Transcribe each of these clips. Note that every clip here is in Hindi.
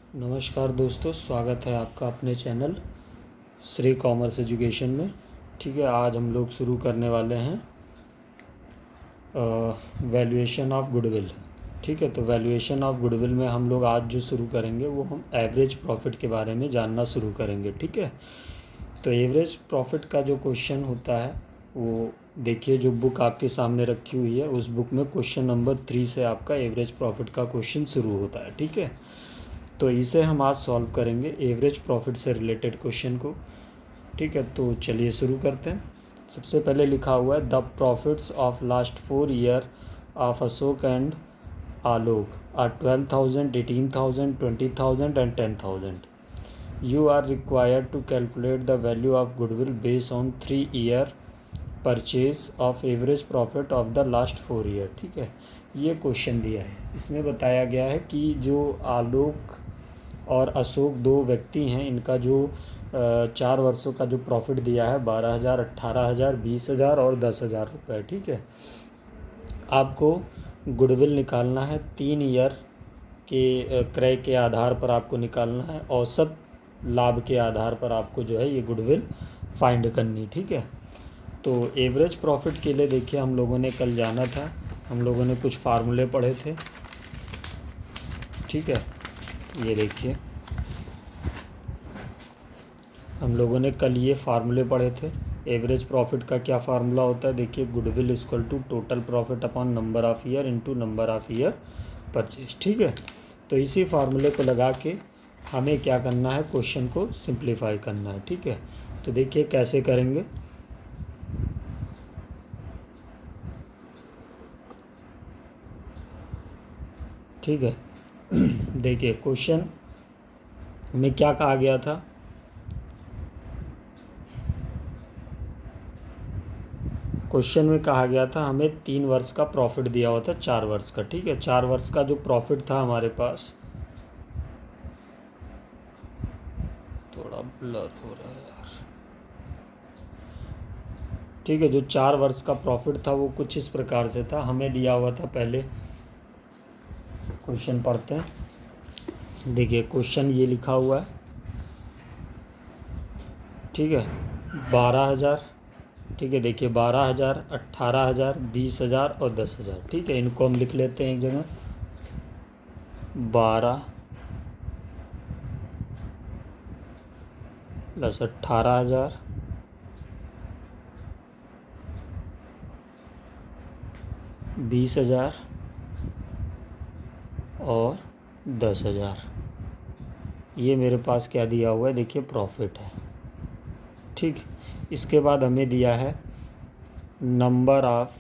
नमस्कार दोस्तों, स्वागत है आपका अपने चैनल श्री कॉमर्स एजुकेशन में। ठीक है, आज हम लोग शुरू करने वाले हैं वैल्यूएशन ऑफ गुडविल। ठीक है, तो वैल्यूएशन ऑफ गुडविल में हम लोग आज जो शुरू करेंगे वो हम एवरेज प्रॉफिट के बारे में जानना शुरू करेंगे। ठीक है, तो एवरेज प्रॉफिट का जो क्वेश्चन होता है वो देखिए, जो बुक आपके सामने रखी हुई है उस बुक में क्वेश्चन नंबर 3 से आपका एवरेज प्रॉफिट का क्वेश्चन शुरू होता है। ठीक है, तो इसे हम आज सॉल्व करेंगे एवरेज प्रॉफिट से रिलेटेड क्वेश्चन को। ठीक है, तो चलिए शुरू करते हैं। सबसे पहले लिखा हुआ है the profits of last 4 year of Ashok and Alok are 12,000, 18,000, 20,000 and 10,000। You are required to calculate the value of goodwill based on 3 year purchase of average profit of the last 4 year. ठीक है, ये क्वेश्चन दिया है। इसमें बताया गया है कि जो आलोक और अशोक दो व्यक्ति हैं, इनका जो 4 वर्षों का जो प्रॉफिट दिया है 12,000, 18,000, 20,000 और 10,000 रुपये। ठीक है, आपको गुडविल निकालना है 3 ईयर के क्रय के आधार पर आपको निकालना है। औसत लाभ के आधार पर आपको जो है ये गुडविल फाइंड करनी। ठीक है, तो एवरेज प्रॉफिट के लिए देखिए, हम लोगों ने कल जाना था, हम लोगों ने कुछ फार्मूले पढ़े थे। ठीक है, ये देखिए, हम लोगों ने कल ये फार्मूले पढ़े थे। एवरेज प्रॉफिट का क्या फार्मूला होता है, देखिए, goodwill equal to total profit upon number of year into number of year purchase. ठीक है, तो इसी फार्मूले को लगा के हमें क्या करना है, क्वेश्चन को सिंप्लीफाई करना है। ठीक है, तो देखिए कैसे करेंगे। ठीक है, देखिए क्वेश्चन में क्या कहा गया था, क्वेश्चन में कहा गया था हमें 3 वर्ष का प्रॉफिट दिया हुआ था 4 वर्ष का। ठीक है, 4 वर्ष का जो प्रॉफिट था हमारे पास, थोड़ा ब्लर हो रहा है यार। ठीक है, जो 4 वर्ष का प्रॉफिट था वो कुछ इस प्रकार से था, हमें दिया हुआ था। पहले क्वेश्चन पढ़ते हैं। देखिए क्वेश्चन ये लिखा हुआ है। ठीक है, 12,000। ठीक है, देखिए 12,000, 18,000, 20,000 और 10,000। ठीक है, इनको हम लिख लेते हैं एक जगह। 12 प्लस 18,000 20,000 और 10,000। ये मेरे पास क्या दिया हुआ है, देखिए प्रॉफिट है। ठीक, इसके बाद हमें दिया है नंबर ऑफ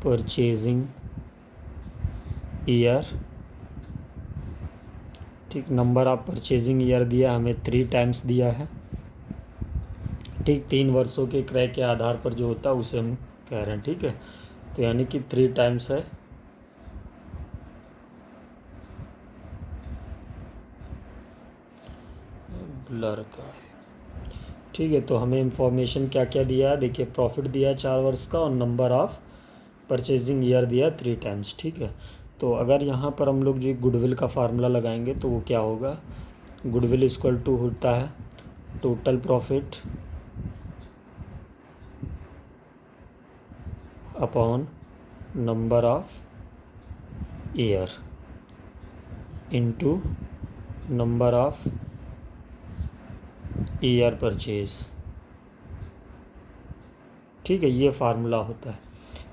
परचेजिंग ईयर। ठीक, नंबर ऑफ परचेजिंग ईयर दिया हमें 3 टाइम्स दिया है। ठीक, 3 वर्षों के क्रय के आधार पर जो होता है उसे हम कह रहे हैं। ठीक है, तो यानी कि 3 टाइम्स है ब्लर का। ठीक है, तो हमें इंफॉर्मेशन क्या क्या दिया है, देखिए प्रॉफिट दिया है 4 वर्ष का और नंबर ऑफ परचेजिंग ईयर दिया 3 टाइम्स। ठीक है, तो अगर यहाँ पर हम लोग जो गुडविल का फार्मूला लगाएंगे तो वो क्या होगा, गुडविल इक्वल टू होता है total profit upon number of year into number of year purchase. ठीक है, ये फार्मूला होता है।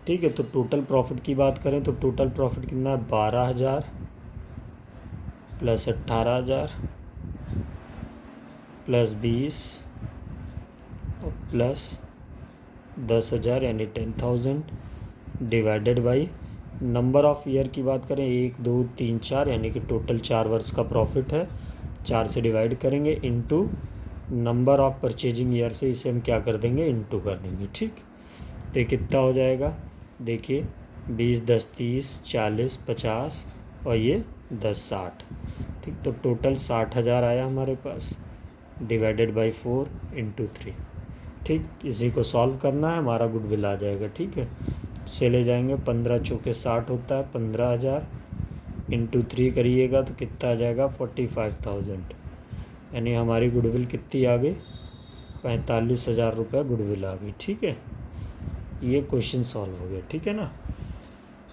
ठीक है, तो टोटल प्रॉफिट की बात करें तो टोटल प्रॉफिट कितना है, 12,000 प्लस 18,000 प्लस 20 और प्लस 10,000 यानी 10,000 divided by number of year की बात करें 1 2 3 4, यानी कि टोटल 4 वर्ष का प्रॉफिट है। 4 से डिवाइड करेंगे into number of purchasing year से इसे हम क्या कर देंगे, इनटू कर देंगे। ठीक, तो ये कितना हो जाएगा, देखिए 20 10 30 40 50 और ये 10 60। ठीक, तो टोटल 60,000 आया हमारे पास, डिवाइडेड बाई 4 इंटू 3। ठीक, इसी को सॉल्व करना है, हमारा गुडविल आ जाएगा। ठीक है, से ले जाएंगे 15 चौके 60 होता है, 15,000 इंटू 3 करिएगा तो कितना आ जाएगा 45,000, यानी हमारी गुडविल कितनी आ गई 45,000 रुपये गुडविल आ गई। ठीक है, ये क्वेश्चन सॉल्व हो गया। ठीक है ना,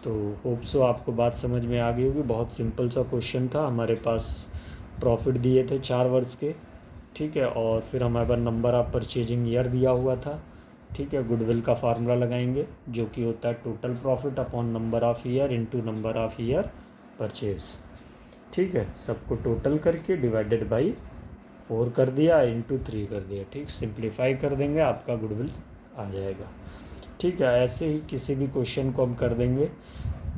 तो होप सो आपको बात समझ में आ गई होगी। बहुत सिंपल सा क्वेश्चन था। हमारे पास प्रॉफिट दिए थे 4 वर्ष के, ठीक है, और फिर हमारे पास नंबर ऑफ परचेजिंग ईयर दिया हुआ था। ठीक है, गुडविल का फार्मूला लगाएंगे जो कि होता है total profit upon number of year into number of year purchase. ठीक है, सबको टोटल करके डिवाइडेड बाई 4 कर दिया, इंटू 3 कर दिया। ठीक, सिंप्लीफाई कर देंगे, आपका गुडविल आ जाएगा। ठीक है, ऐसे ही किसी भी क्वेश्चन को हम कर देंगे।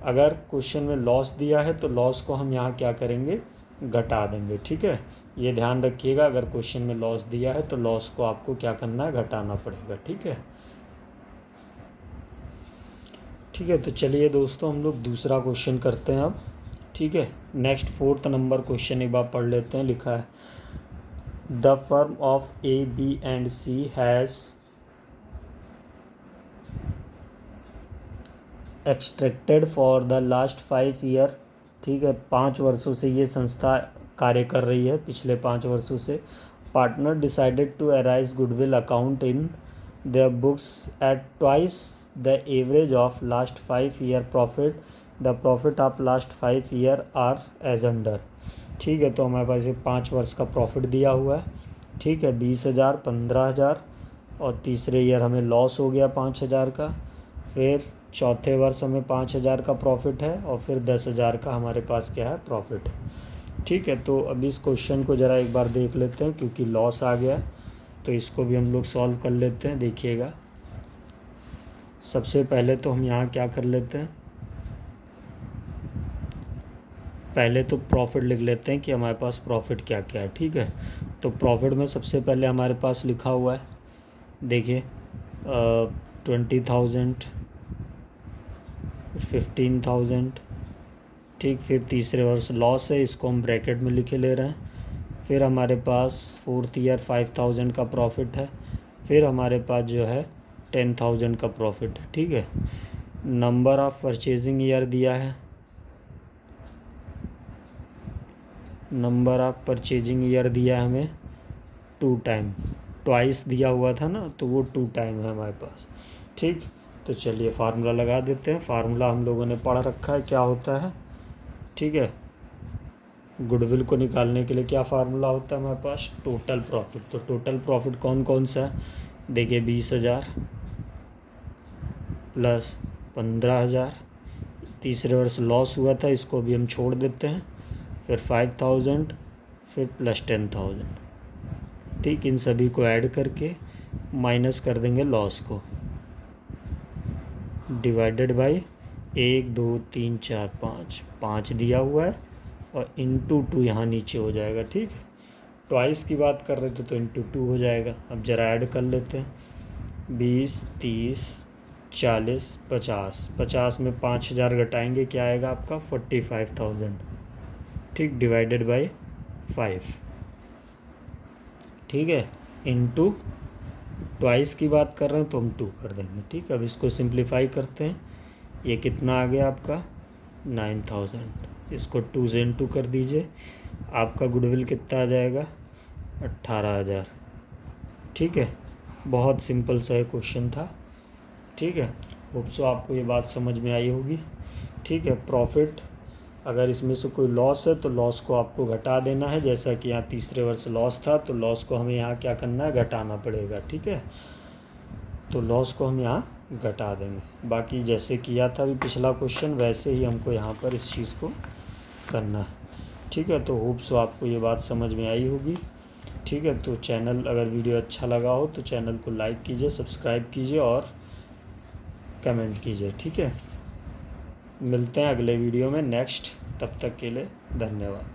अगर क्वेश्चन में लॉस दिया है तो लॉस को हम यहाँ क्या करेंगे, घटा देंगे। ठीक है, ये ध्यान रखिएगा, अगर क्वेश्चन में लॉस दिया है तो लॉस को आपको क्या करना है, घटाना पड़ेगा। ठीक है, ठीक है, तो चलिए दोस्तों हम लोग दूसरा क्वेश्चन करते हैं अब। ठीक है, नेक्स्ट 4th नंबर क्वेश्चन एक बार पढ़ लेते हैं। लिखा है the firm of A B and C has extracted for the last 5 year. ठीक है, 5 वर्षों से ये संस्था कार्य कर रही है, पिछले 5 वर्षों से। Partner decided to arise goodwill account in their books at twice the average of last 5 year profit. The profit of last 5 year are as under. ठीक है, तो हमारे पास ये 5 वर्ष का प्रॉफिट दिया हुआ है। ठीक है, 20,000, 15,000 और तीसरे ईयर हमें लॉस हो गया 5,000 का। फिर चौथे वर्ष हमें 5,000 का प्रॉफिट है और फिर 10,000 का हमारे पास क्या है, प्रॉफिट। ठीक है, तो अभी इस क्वेश्चन को ज़रा एक बार देख लेते हैं, क्योंकि लॉस आ गया तो इसको भी हम लोग सॉल्व कर लेते हैं। देखिएगा, सबसे पहले तो हम यहाँ क्या कर लेते हैं, पहले तो प्रॉफिट लिख लेते हैं कि हमारे पास प्रॉफिट क्या क्या है। ठीक है, तो प्रॉफिट में सबसे पहले हमारे पास लिखा हुआ है, देखिए 20,000, 15,000। ठीक, फिर तीसरे वर्ष लॉस है, इसको हम ब्रैकेट में लिखे ले रहे हैं। फिर हमारे पास 4th ईयर 5,000 का प्रॉफिट है। फिर हमारे पास जो है 10,000 का प्रॉफिट है। ठीक है, नंबर ऑफ परचेजिंग ईयर दिया है, नंबर ऑफ परचेजिंग ईयर दिया है हमें 2 टाइम, ट्वाइस दिया हुआ था ना, तो वो 2 टाइम है हमारे पास। ठीक, तो चलिए फार्मूला लगा देते हैं। फार्मूला हम लोगों ने पढ़ रखा है, क्या होता है। ठीक है, गुडविल को निकालने के लिए क्या फार्मूला होता है हमारे पास, टोटल प्रॉफिट। तो टोटल प्रॉफिट कौन कौन सा है, देखिए 20,000 प्लस 15,000, तीसरे वर्ष लॉस हुआ था, इसको भी हम छोड़ देते हैं। फिर 5,000, फिर प्लस 10,000। ठीक, इन सभी को ऐड करके माइनस कर देंगे लॉस को, डिवाइडेड बाई 1 2 3 4 5 दिया हुआ है और इंटू 2 यहाँ नीचे हो जाएगा। ठीक है, ट्वाइस की बात कर रहे थे तो इंटू 2 हो जाएगा। अब ज़रा ऐड कर लेते हैं, 20 30 40 50, 50 में 5,000 घटाएंगे, क्या आएगा आपका 45,000। ठीक, डिवाइडेड बाई 5। ठीक है, इंटू ट्वाइस की बात कर रहे हैं तो हम 2 कर देंगे। ठीक, अब इसको सिंप्लीफाई करते हैं, ये कितना आ गया आपका 9,000। इसको 2 से इंटू कर दीजिए, आपका गुडविल कितना आ जाएगा 18,000। ठीक है, बहुत सिंपल सा क्वेश्चन था। ठीक है, होप सो आपको ये बात समझ में आई होगी। ठीक है, प्रॉफिट अगर इसमें से कोई लॉस है तो लॉस को आपको घटा देना है, जैसा कि यहाँ तीसरे वर्ष लॉस था तो लॉस को हमें यहाँ क्या करना है, घटाना पड़ेगा। ठीक है, तो लॉस को हम यहाँ घटा देंगे, बाकी जैसे किया था अभी पिछला क्वेश्चन वैसे ही हमको यहाँ पर इस चीज़ को करना है। ठीक है, तो होप सो आपको ये बात समझ में आई होगी। ठीक है, तो चैनल अगर वीडियो अच्छा लगा हो तो चैनल को लाइक कीजिए, सब्सक्राइब कीजिए और कमेंट कीजिए। ठीक है, मिलते हैं अगले वीडियो में नेक्स्ट, तब तक के लिए धन्यवाद।